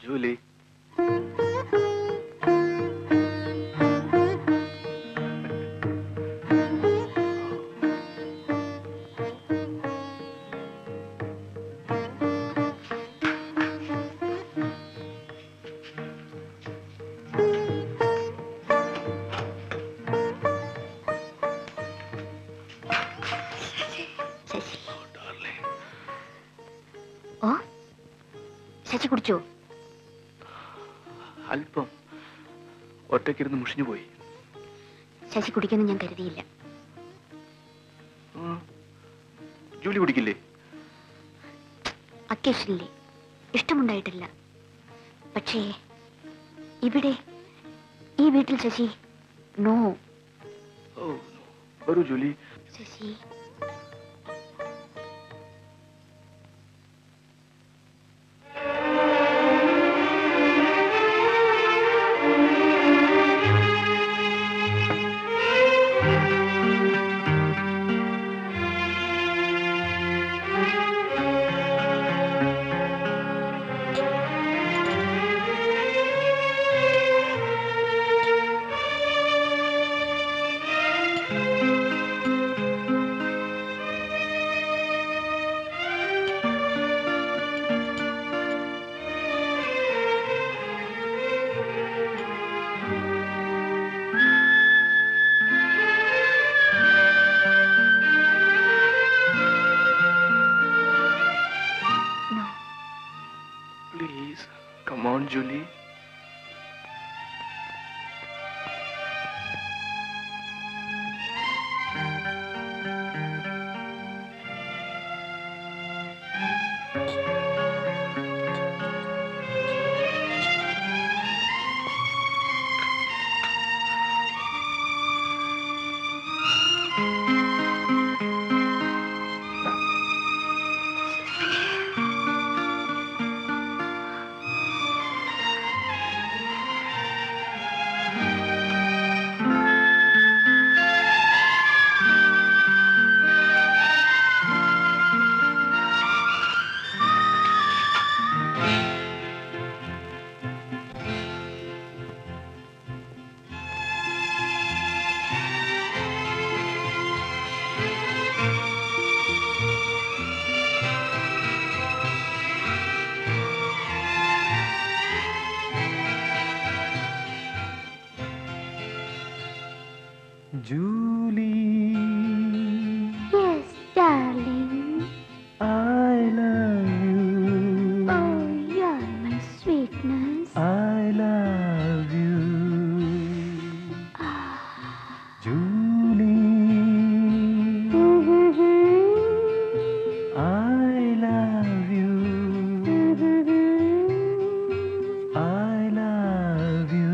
Julie. Sasi കുടിച്ചോ? അല്പം. ഒറ്റയ്ക്കിരുന്ന് മുഷിഞ്ഞു പോയി. ശശി കുടിക്കുന്നു ഞാൻ കരുതിയില്ല. ജൂലി കുടിക്കില്ലേ? അക്കേഷനില്ലേ, ഇഷ്ടമുണ്ടായിട്ടില്ല. പക്ഷേ ഇവിടെ ഈ വീട്ടിൽ ശശി നോ. വരൂ Julie. Sashi Please, come on, Julie. Julie. Yes, darling. I love you. Oh, you're my sweetness. I love you. Julie. I love you. I love you.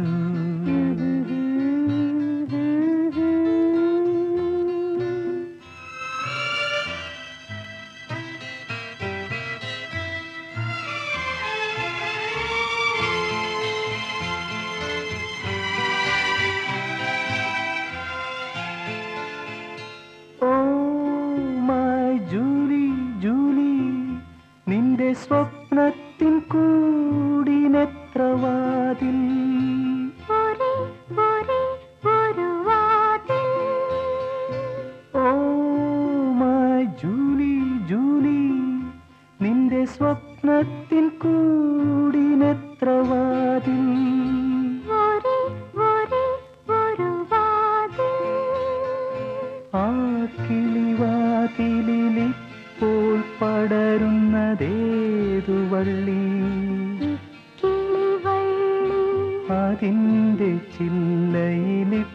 നിന്റെ സ്വപ്നത്തിൻ കൂടിനെത്ര വാതിൽ ഓ മൈ ജൂലി ജൂലി നിന്റെ സ്വപ്നത്തിൻ കൂടിനെത്ര വാതിൽ ആ കിളിവാതിലിപ്പോൾ പടരുന്നതേതു വള്ളി അതിൻ്റെ ചില്ലയിലിപ്പോൾ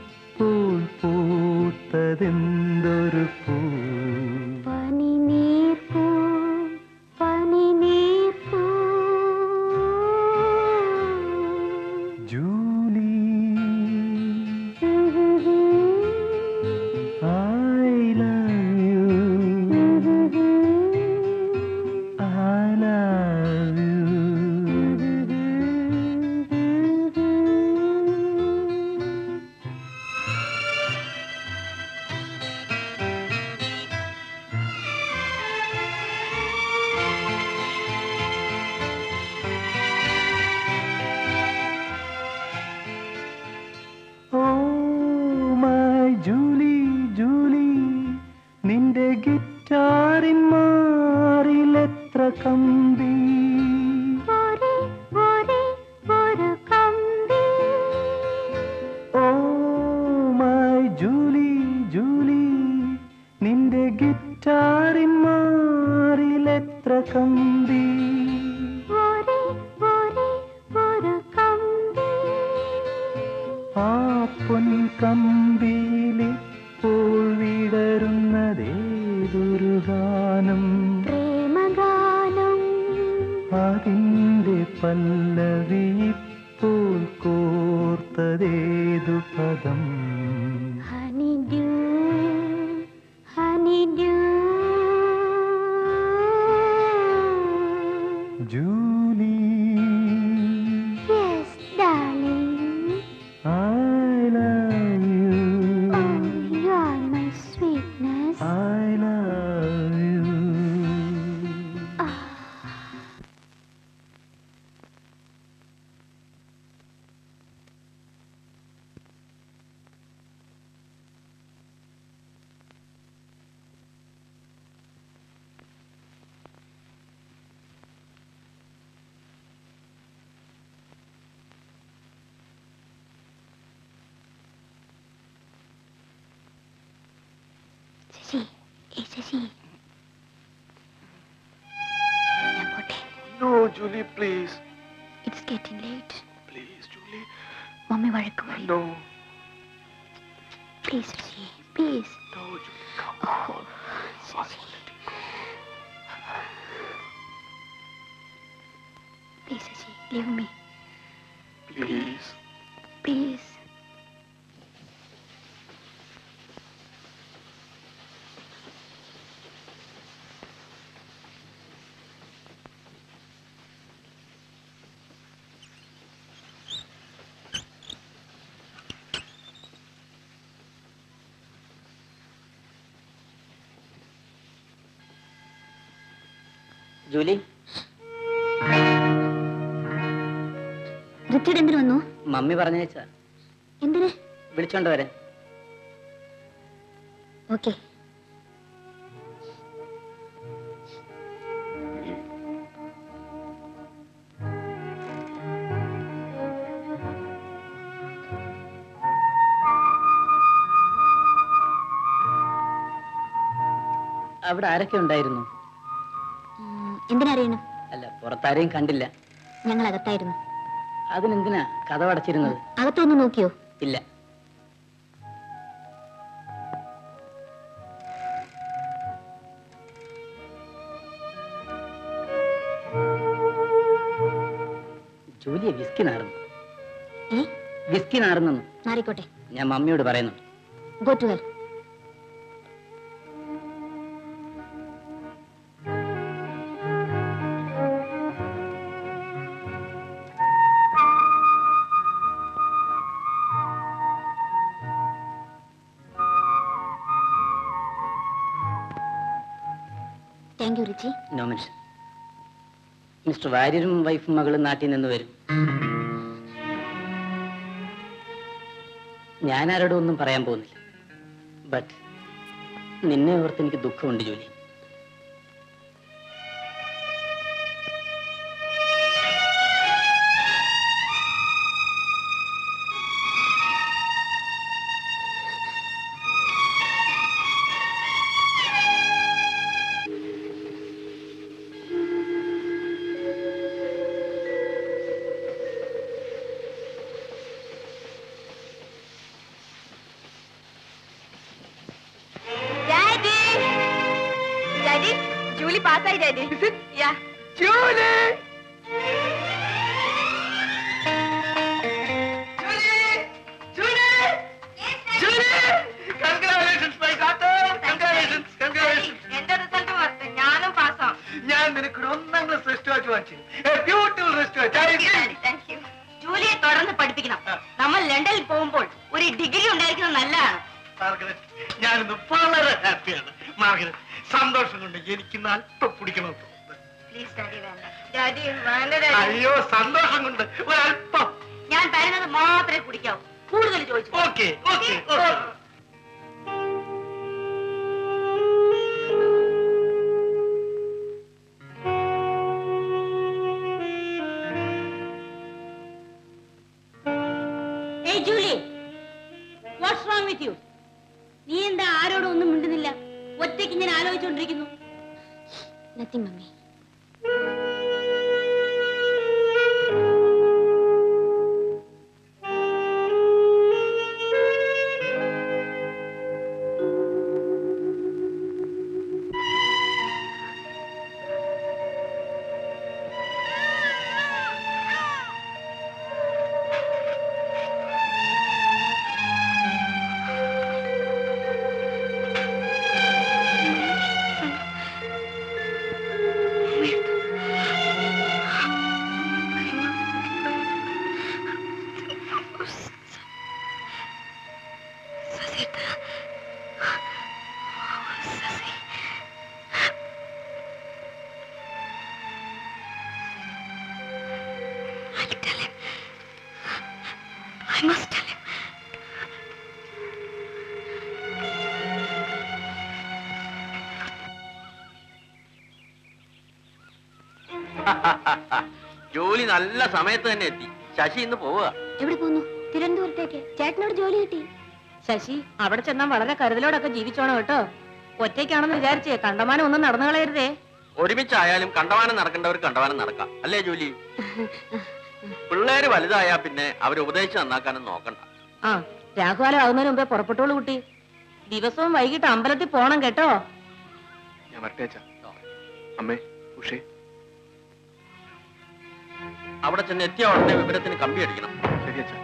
പൂത്തതെന്തൊരു പൂ Julie I love you. I love you. പല്ലവി ഇപ്പോൾ കോർത്തതേതു പദം Honeydew, honeydew. Julie Yes, darling. I love you. Oh, you are my sweetness. I love you. Sashi, ഏയ് ശശി. ഞാൻ പോട്ടെ. No, Julie, please. It's getting late. Please, Julie. Mummy വഴക്ക് പറയും. No. Please, Sashi, please. No, Julie, come Oh, on. Sashi. Please, Sashi, leave me. Please. Please. Julie, Richard എന്തിനു വന്നു? Mummy പറഞ്ഞയച്ചാ എന്തിന്? വിളിച്ചോണ്ട് വരാൻ. ഓക്കെ. അവിടെ ആരൊക്കെ ഉണ്ടായിരുന്നു? എന്തിനറിയണം? അല്ല, പുറത്താരെയും കണ്ടില്ല. ഞങ്ങൾ അകത്തായിരുന്നു. അതിനെന്തിനാ കഥ അടച്ചിരുന്നത്? അകത്തൊന്ന് നോക്കിയോ? ഇല്ല. ജൂലിയെ വിസ്കി നാറുന്നു. വിസ്കി നാറുന്നു. മാറിക്കോട്ടെ. ഞാൻ മമ്മിയോട് പറയുന്നു. Go to hell. Thank you Richie. No mention. Mister വാര്യരും വൈഫും മകളും നാട്ടിൽ നിന്ന് വരും. ഞാനാരോടും ഒന്നും പറയാൻ പോകുന്നില്ല. ബട്ട് നിന്നെ ഓർത്ത് എനിക്ക് ദുഃഖമുണ്ട് ജൂലി. ജൂലി പാസ്സായി daddy. Julie! Congratulations, my daughter! Congratulations! എന്റെ റിസൾട്ട് മറത്ത് ഞാനും പാസ്സാവും. ഞാൻ നിനക്കൊരു 1ാം ക്ലാസ് റെസ്റ്റ് വാച്ച് വാങ്ങിച്ചു. Beautiful wrist watch. ജൂലിയെ തുടർന്ന് പഠിപ്പിക്കണം. നമ്മൾ ലണ്ടനിൽ പോകുമ്പോൾ ഒരു ഡിഗ്രി ഉണ്ടായിരിക്കുന്നത് നല്ലതാണ്. ഞാനിന്ന് വളരെ ഹാപ്പിയാണ്. മാർഗരറ്റ്, സന്തോഷം കൊണ്ട് എനിക്ക് അല്പം കുടിക്കണം. പ്ലീസ് ഡാഡി വേണ്ട. ഡാഡി വേണ്ട ഡാഡി. അയ്യോ, സന്തോഷം കൊണ്ട് ഒരല്പം. ഞാൻ തരുന്നത് മാത്രമേ കുടിക്കാവൂ. കൂടുതൽ ചോദിച്ചു. Okay okay okay. ഏയ് Julie, what's wrong with you? നീ എന്താ ആരോടും ഒന്നും മിണ്ടുന്നില്ല? ഒറ്റയ്ക്ക് ഞാൻ ആലോചിച്ചുകൊണ്ടിരിക്കുന്നു. Nothing mummy. ജോലി നല്ല സമയത്ത് തന്നെ എത്തി. ശശി ഇന്ന് പോവുക. എവിടെ പോകുന്നു? തിരുവനന്തപുരത്തേക്ക്. ചേട്ടനോട് ജോലി കിട്ടി. ശശി അവിടെ ചെന്നാൽ വളരെ കരുതലോടൊക്കെ ജീവിച്ചോണം കേട്ടോ. ഒറ്റയ്ക്കാണെന്ന് വിചാരിച്ചേ കണ്ടമാനം ഒന്നും നടന്നു കളയരുതേ. ഒരുമിച്ചായാലും കണ്ടവാനം നടക്കേണ്ടവർ കണ്ടവാനം നടക്കാം, അല്ലേ ജോലി? പിള്ളേര് വലുതായാ പിന്നെ അവരെ ഉപദേശിച്ച് നന്നാക്കാനും നോക്കണ്ട. ആ, രാഘുകാലം ആകുന്നതിന് മുമ്പേ പുറപ്പെട്ടോളൂ കുട്ടി. ദിവസവും വൈകിട്ട് അമ്പലത്തിൽ പോണം കേട്ടോ. ഞാൻ വരട്ടെ അമ്മേ. ഉഷേ, അവിടെ ചെന്ന് എത്തിയ ഉടനെ വിവരത്തിന് കമ്പി അടിക്കണം. ശരി അച്ഛാ.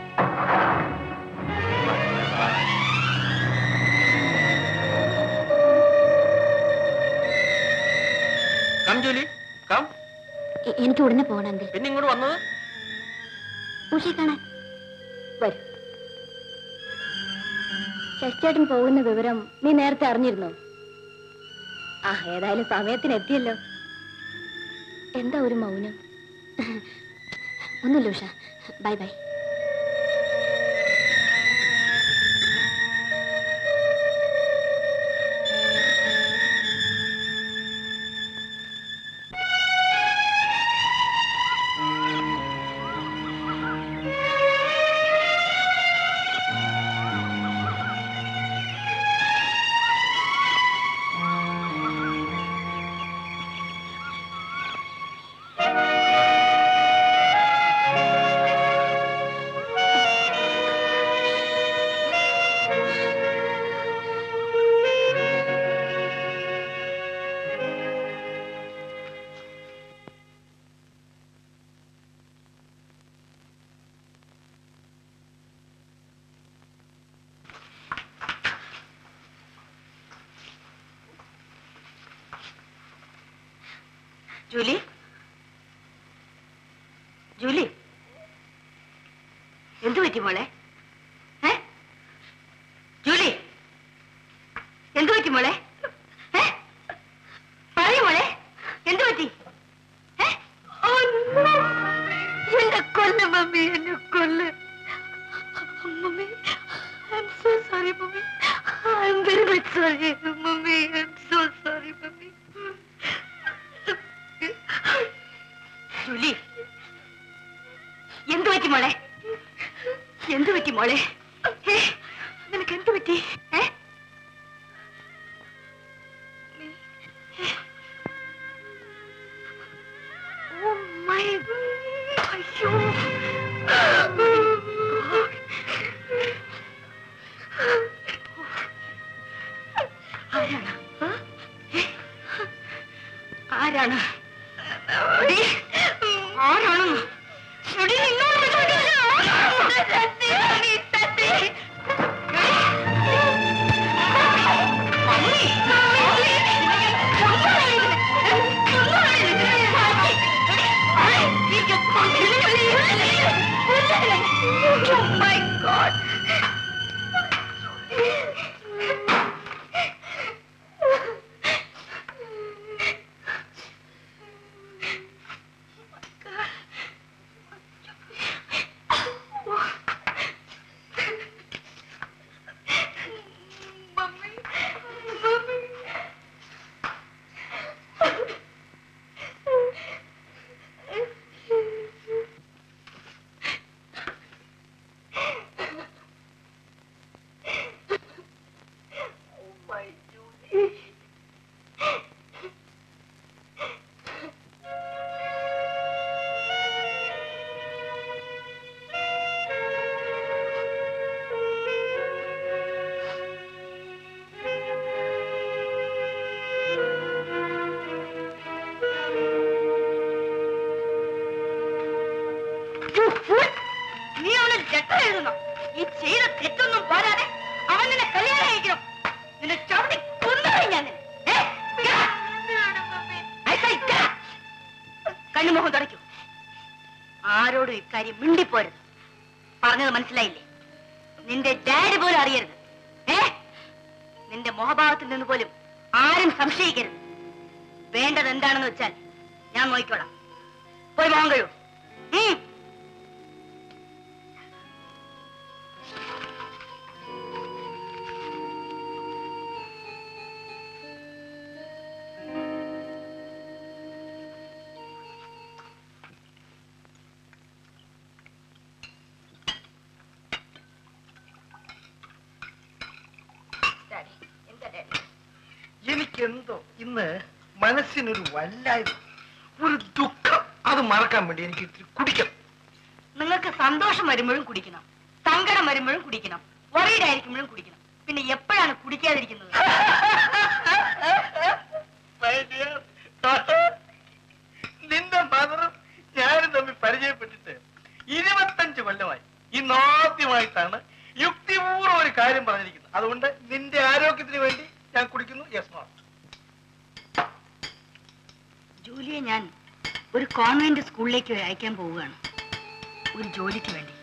കം ജോലി, കം. എനിക്ക് ഉടനെ പോകണമെങ്കിൽ. പിന്നെ ഇങ്ങോട്ട് വന്നത്? ഉഷയെ കാണാൻ. വരും. ശശിചേട്ടൻ പോകുന്ന വിവരം നീ നേരത്തെ അറിഞ്ഞിരുന്നോ? ആ, ഏതായാലും സമയത്തിന് എത്തിയല്ലോ. എന്താ ഒരു മൗനം? ഒന്നുമില്ല Usha. Bye bye. Julie, Julie, എന്തു പറ്റി മോളെ? ജൂലി, എന്തു പറ്റി മോളെ? പറയൂ മോളെ, എന്തു പറ്റി? എന്നെ കൊല്ല് മമ്മി, എന്നെ കൊല്ല് mummy. I'm so sorry mummy. I'm very much sorry mummy. I'm so sorry mummy. Julie, എന്തു പറ്റി മോളെ? എന്തു പറ്റി മോളെ? നിനക്ക് എന്തു പറ്റി? ഓ മൈ, അയ്യോ. ആരാണ്? ആരാണെന്ന് Oh my God. ഈ ചെയ്ത തെറ്റൊന്നും പോരാതെ അവൻ നിന്നെ കല്യാണം കഴിക്കണം. നിന്നെ ചവിട്ടി കൊന്നുകളയും ഞാൻ. കണ്ണുമുഖം തുടയ്ക്കൂ. ആരോടും ഇക്കാര്യം മിണ്ടിപ്പോരുത്. പറഞ്ഞത് മനസ്സിലായില്ലേ? നിന്റെ ഡാഡി പോലും അറിയരുത്. നിന്റെ മുഖഭാവത്തിൽ നിന്ന് പോലും ആരും സംശയിക്കരുത്. വേണ്ടത് എന്താണെന്ന് വെച്ചാൽ ഞാൻ നോക്കിക്കോളാം. പോയി മോഹം കഴിയൂ. എന്തോ ഇന്ന് മനസ്സിനൊരു വല്ലായ്മ, ഒരു ദുഃഖം. അത് മറക്കാൻ വേണ്ടി എനിക്ക് ഇത്തിരി കുടിക്കണം. നിങ്ങൾക്ക് സന്തോഷം വരുമ്പോഴും കുടിക്കണം, സങ്കടം വരുമ്പോഴും കുടിക്കണം, വറീഡായിരിക്കുമ്പോഴും കുടിക്കണം. പിന്നെ എപ്പോഴാണ് കുടിക്കാതിരിക്കുന്നത്? നിന്റെ മദറും ഞാനും തമ്മിൽ പരിചയപ്പെട്ടിട്ട് 25 കൊല്ലമായി. ഇന്നാദ്യമായിട്ടാണ് യുക്തിപൂർവ്വം ഒരു കാര്യം പറഞ്ഞിരിക്കുന്നത്. അതുകൊണ്ട് നിന്റെ ആരോഗ്യത്തിന് വേണ്ടി ഞാൻ കുടിക്കുന്നു. Yes no. ജൂലിയെ ഞാൻ ഒരു കോൺവെന്റ് സ്കൂളിലേക്ക് അയക്കാൻ പോവുകയാണ്, ഒരു ജോലിക്ക് വേണ്ടി.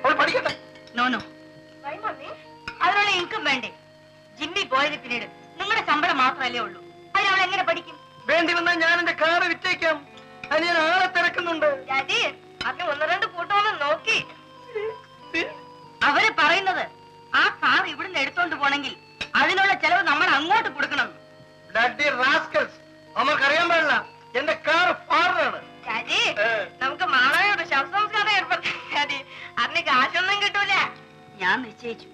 അവൾ പഠിക്കട്ടെ. നോ നോ, അതിനുള്ള ഇൻകം വേണ്ടേ? ജിമ്മി പോയത് പിന്നീട് നിങ്ങളുടെ ശമ്പളം മാത്രമല്ലേ ഉള്ളൂ. അതിന് അവൾ എങ്ങനെ പഠിക്കും? വേണ്ടി വന്നാൽ ഞാൻ എന്റെ കാറ് വിറ്റേക്കാം. അത് ഞാൻ ആളെ തിരക്കുന്നുണ്ട്. അതിന് 1-2 കൂട്ടമൊന്നും നോക്കി. അവര് പറയുന്നത് ആ കാർ ഇവിടുന്ന് എടുത്തോണ്ട് പോണെങ്കിൽ അതിനുള്ള ചെലവ് നമ്മൾ അങ്ങോട്ട് കൊടുക്കണം. അമ്മക്കറിയാൻ പാടില്ല, എന്റെ കാർ ഫാറിനാണ്. നമുക്ക് മാളയോട് ശവസംസ്കാരം ഏർപ്പെടുത്തി അതിന് കാശൊന്നും കിട്ടൂല. ഞാൻ നിശ്ചയിച്ചു,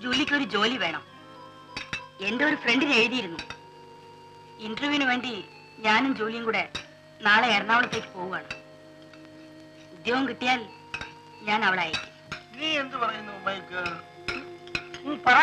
ജൂലിക്ക് ഒരു ജോലി വേണം. എന്റെ ഒരു ഫ്രണ്ടിന് എഴുതിയിരുന്നു. ഇന്റർവ്യൂവിന് വേണ്ടി ഞാനും ജോലിയും കൂടെ നാളെ എറണാകുളത്തേക്ക് പോവുകയാണ്. ഉദ്യോഗം കിട്ടിയാൽ ഞാൻ അവളെ അയക്കും. നീ എന്ത് പറയുന്നു മൈക്ക്? പറ.